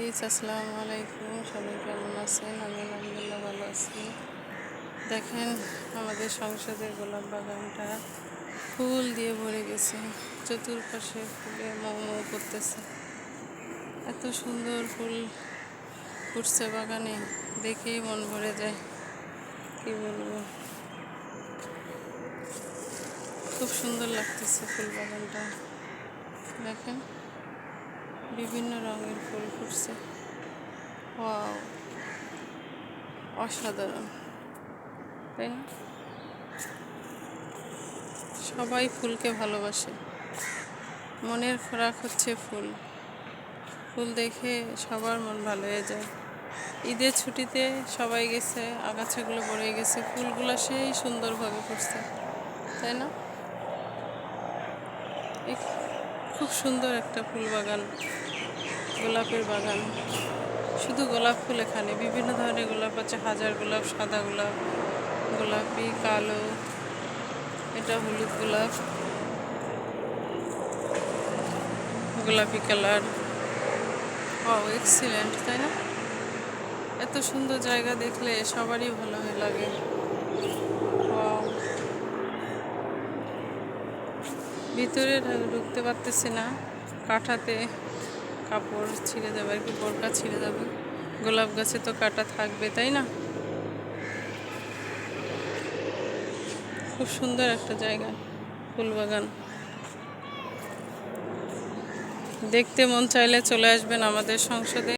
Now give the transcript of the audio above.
Guys, আসসালামু আলাইকুম। সবাই কেমন আছেন? আমি আলহামদুলিল্লাহ ভালো আছি। দেখেন, আমাদের সংসদের গোলাপ বাগানটা ফুল দিয়ে ভরে গেছে। চতুর্পাশে ফুলে মৌ মৌ করতেছে। এত সুন্দর ফুল ফুটছে বাগানে, দেখেই মন ভরে যায়। কি বলবো, খুব সুন্দর লাগতেছে ফুল বাগানটা। দেখেন, বিভিন্ন রঙের ফুল ফুটছে। ওয়াও, অসাধারণ, তাই না? সবাই ফুলকে ভালোবাসে। মনের খোরাক হচ্ছে ফুল। ফুল দেখে সবার মন ভালো হয়ে যায়। ঈদের ছুটিতে সবাই গেছে, আগাছাগুলো ভরে গেছে, ফুলগুলো সেই সুন্দরভাবে ফুটছে, তাই না? এই খুব সুন্দর একটা ফুল বাগান, গোলাপের বাগান। শুধু গোলাপ ফুল, এখানে বিভিন্ন ধরনের গোলাপ আছে। হাজার গোলাপ, সাদা গোলাপ, গোলাপি, কালো, এটা হলুদ গোলাপ, গোলাপি কালার। ও এক্সিলেন্ট, তাই না? এত সুন্দর জায়গা দেখলে সবারই ভালো লাগে। ওয়াও, ভিতরে ঢুকতে পারতেছি না, কাঁটাতে কাপড় ছিঁড়ে যাবে আর কি, বোরকা ছিঁড়ে যাবে। গোলাপ গাছে তো কাঁটা থাকবে, তাই না? খুব সুন্দর একটা জায়গা, ফুল বাগান। দেখতে মন চাইলে চলে আসবেন আমাদের সংসদে।